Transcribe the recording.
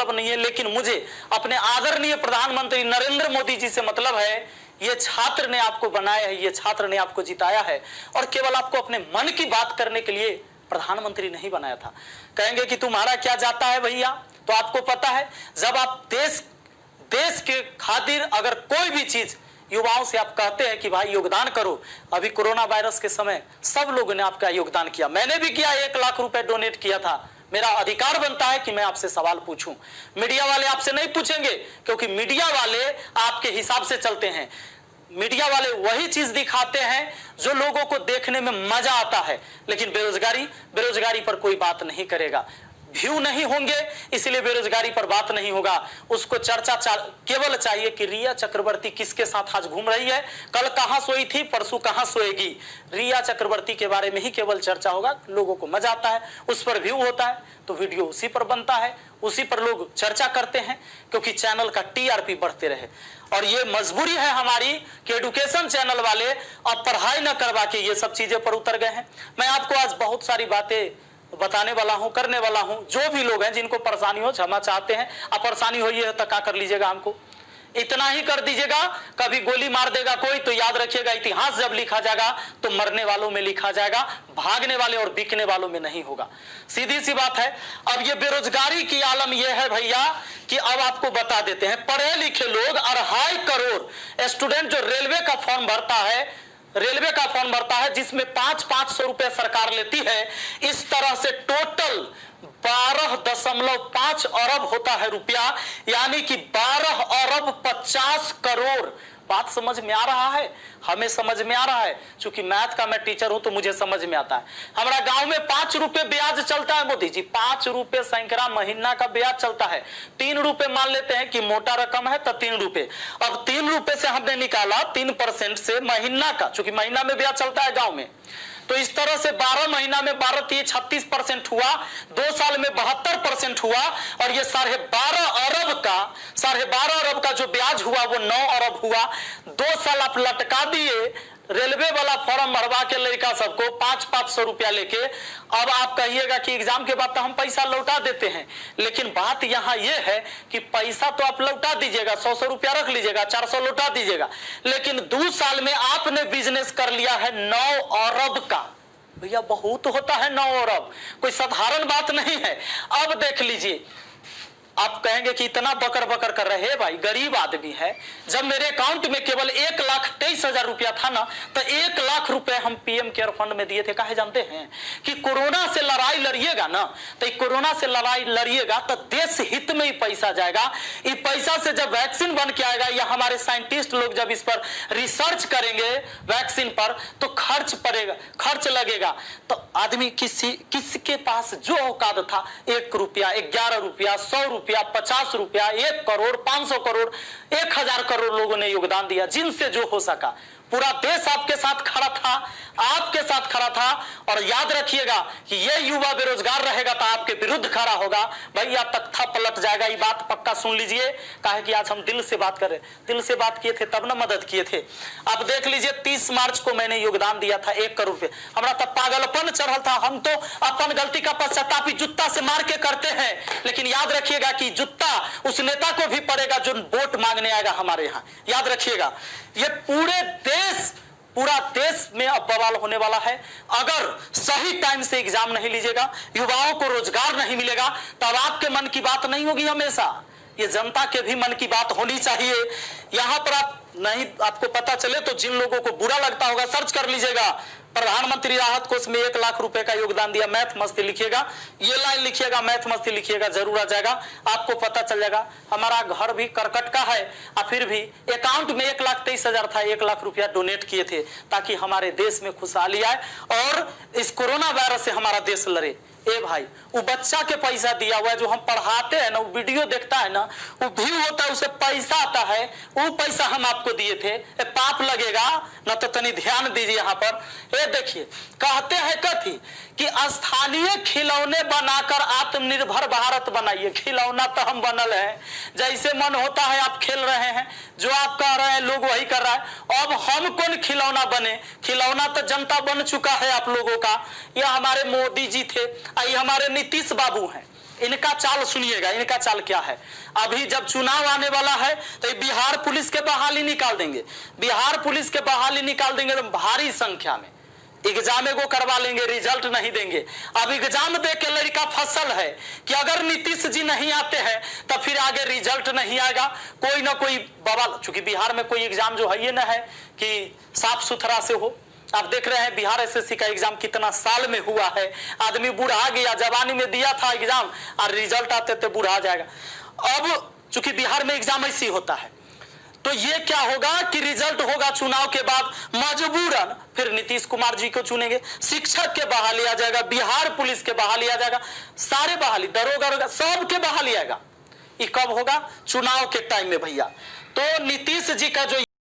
मतलब नहीं है, लेकिन मुझे अपने आदरणीय प्रधानमंत्री नरेंद्र मोदी जी से मतलब है। ये छात्र ने आपको बनाया है, ये छात्र ने आपको जिताया है, और केवल आपको अपने मन की बात करने के लिए प्रधानमंत्री नहीं बनाया था। कहेंगे कि तुम्हारा क्या जाता है भैया, तो आपको पता है, जब आप देश के खातिर अगर कोई भी चीज युवाओं से आप कहते हैं कि भाई योगदान करो, अभी कोरोना वायरस के समय सब लोगों ने आपका योगदान किया, मैंने भी किया, 1 लाख रुपए डोनेट किया था। मेरा अधिकार बनता है कि मैं आपसे सवाल पूछूं। मीडिया वाले आपसे नहीं पूछेंगे, क्योंकि मीडिया वाले आपके हिसाब से चलते हैं। मीडिया वाले वही चीज दिखाते हैं जो लोगों को देखने में मजा आता है, लेकिन बेरोजगारी पर कोई बात नहीं करेगा। व्यू नहीं होंगे, इसलिए बेरोजगारी पर बात नहीं होगा। उसको चर्चा केवल चाहिए कि रिया चक्रवर्ती किसके साथ आज घूम रही है, कल कहां सोई थी, परसों कहां सोएगी। रिया चक्रवर्ती के बारे में ही केवल चर्चा होगा। लोगों को मजा आता है, उस पर व्यू होता है, तो वीडियो उसी पर बनता है, उसी पर लोग चर्चा करते हैं, क्योंकि चैनल का टीआरपी बढ़ते रहे। और ये मजबूरी है हमारी कि एडुकेशन चैनल वाले अब पढ़ाई न करवा के ये सब चीजें पर उतर गए हैं। मैं आपको आज बहुत सारी बातें बताने वाला हूं, करने वाला हूं। जो भी लोग हैं जिनको परेशानी हो, क्षमा चाहते हैं, अब परेशानी हुई है तो क्या कर लीजिएगा, हमको इतना ही कर दीजिएगा। कभी गोली मार देगा कोई तो याद रखिएगा, इतिहास जब लिखा जाएगा तो मरने वालों में लिखा जाएगा, भागने वाले और बिकने वालों में नहीं होगा। सीधी सी बात है। अब ये बेरोजगारी की आलम यह है भैया कि अब आपको बता देते हैं, पढ़े लिखे लोग 2.5 करोड़ स्टूडेंट जो रेलवे का फॉर्म भरता है, जिसमें 500 रुपए सरकार लेती है, इस तरह से टोटल 12.5 अरब होता है रुपया, यानी कि 12 अरब 50 करोड़। बात समझ में आ रहा है? हमें समझ में आ रहा है, क्योंकि मैथ का मैं टीचर हूं तो मुझे समझ में आता है। हमारा गांव में 5 रुपए ब्याज चलता है मोदी जी, 5 रुपए सैकड़ा महीना का ब्याज चलता है। 3 रुपए मान लेते हैं कि मोटा रकम है तो 3 रुपए। अब 3 रुपए से हमने निकाला 3% से महीना का, क्योंकि महीना में ब्याज चलता है गांव में, तो इस तरह से 12 महीना में 12 36% हुआ, 2 साल में 72% हुआ, और ये 12.5 अरब का जो ब्याज हुआ वो 9 अरब हुआ। 2 साल आप लटका दिए रेलवे वाला फॉर्म भरवा के लड़का सबको 500 रुपया लेके। अब आप कहिएगा कि एग्जाम के बाद तो हम पैसा लौटा देते हैं, लेकिन बात यहां यह है कि पैसा तो आप लौटा दीजिएगा, 100 रुपया रख लीजिएगा, 400 लौटा दीजिएगा, लेकिन 2 साल में आपने बिजनेस कर लिया है 9 अरब का। भैया बहुत होता है 9 अरब, कोई साधारण बात नहीं है। अब देख लीजिए, आप कहेंगे कि इतना बकर बकर कर रहे हैं, भाई गरीब आदमी है। जब मेरे अकाउंट में केवल 1,23,000 रुपया था ना, तो 1 लाख रुपए हम पीएम केयर फंड में दिए थे। काहे जानते हैं कि कोरोना से लड़ाई लड़िएगा ना, तो कोरोना से लड़ाई लड़िएगा तो देश हित में ही पैसा जाएगा। इस पैसा से जब वैक्सीन बन के आएगा, या हमारे साइंटिस्ट लोग जब इस पर रिसर्च करेंगे वैक्सीन पर, तो खर्च लगेगा। तो आदमी किसके पास जो औकात था, 1 रुपया, 11 रुपया, 100 रुपया, 50 रुपया, 1 करोड़, 500 करोड़, 1000 करोड़ लोगों ने योगदान दिया, जिनसे जो हो सका। पूरा देश आपके साथ खड़ा था, और याद रखिएगा कि ये युवा बेरोजगार रहेगा तो आपके विरुद्ध खड़ा होगा। भैया तख्ता पलट जाएगा, ये बात पक्का सुन लीजिए। काहे कि आज हम दिल से बात कर रहे, दिल से बात किए थे तब ना मदद किए थे। आप देख लीजिए, 30 मार्च को मैंने योगदान दिया था 1 करोड़ रुपए। हमारा तब पागलपन चढ़ल था, हम तो अपन गलती का पश्चाताप जूता से मार के करते हैं, लेकिन याद रखिएगा कि जूता उस नेता को भी पड़ेगा जो वोट मांगने आएगा हमारे यहाँ। याद रखिएगा, ये पूरा देश में अब बवाल होने वाला है। अगर सही टाइम से एग्जाम नहीं लीजिएगा, युवाओं को रोजगार नहीं मिलेगा, तब आपके मन की बात नहीं होगी। हमेशा ये जनता के भी मन की बात होनी चाहिए। यहां पर आपको पता चले तो जिन लोगों को बुरा लगता होगा, सर्च कर लीजिएगा, प्रधानमंत्री राहत कोष में 1 लाख रुपए का योगदान दिया। मैथ मस्ती लिखिएगा, ये लाइन लिखिएगा, मैथ मस्ती लिखिएगा, जरूर आ जाएगा, आपको पता चल जाएगा। हमारा घर भी करकट का है, और फिर भी अकाउंट में 1,23,000 था, 1 लाख रुपया डोनेट किए थे, ताकि हमारे देश में खुशहाली आए और इस कोरोना वायरस से हमारा देश लड़े। ए भाई, वो बच्चा के पैसा दिया हुआ है, जो हम पढ़ाते हैं ना, वो वीडियो देखता है ना, वो व्यू होता है, उसे पैसा आता है, वो पैसा हम आपको दिए थे। पाप लगेगा ना, तो तनी ध्यान दीजिए। यहाँ पर ये देखिए, कहते हैं कथी कि स्थानीय खिलौने बनाकर आत्मनिर्भर भारत बनाइए। खिलौना तो हम बनल है, जैसे मन होता है आप खेल रहे हैं, जो आप कह रहे हैं लोग वही कर रहा है। अब हम कौन खिलौना बने? खिलौना तो जनता बन चुका है आप लोगों का। यह हमारे मोदी जी थे, ये हमारे नीतीश बाबू हैं। इनका चाल सुनिएगा, इनका चाल क्या है। अभी जब चुनाव आने वाला है तो बिहार पुलिस के बहाली निकाल देंगे, बिहार पुलिस के बहाली निकाल देंगे तो भारी संख्या में एग्जाम को करवा लेंगे, रिजल्ट नहीं देंगे। अब एग्जाम दे के लड़का फसल है कि अगर नीतीश जी नहीं आते हैं तो फिर आगे रिजल्ट नहीं आएगा, कोई ना कोई बवाल। चूंकि बिहार में कोई एग्जाम जो है ये ना है कि साफ सुथरा से हो। आप देख रहे हैं बिहार एसएससी का एग्जाम कितना साल में हुआ है, आदमी बूढ़ा गया, जवानी में दिया था एग्जाम और रिजल्ट आते थे बूढ़ा जाएगा। अब चूंकि बिहार में एग्जाम ऐसी होता है तो ये क्या होगा कि रिजल्ट होगा चुनाव के बाद मजबूरन फिर नीतीश कुमार जी को चुनेंगे, शिक्षक के बहाली आ जाएगा, बिहार पुलिस के बहाली आ जाएगा, सारे बहाली, दरोगा सब के बहाली आएगा। ये कब होगा? चुनाव के टाइम में भैया। तो नीतीश जी का जो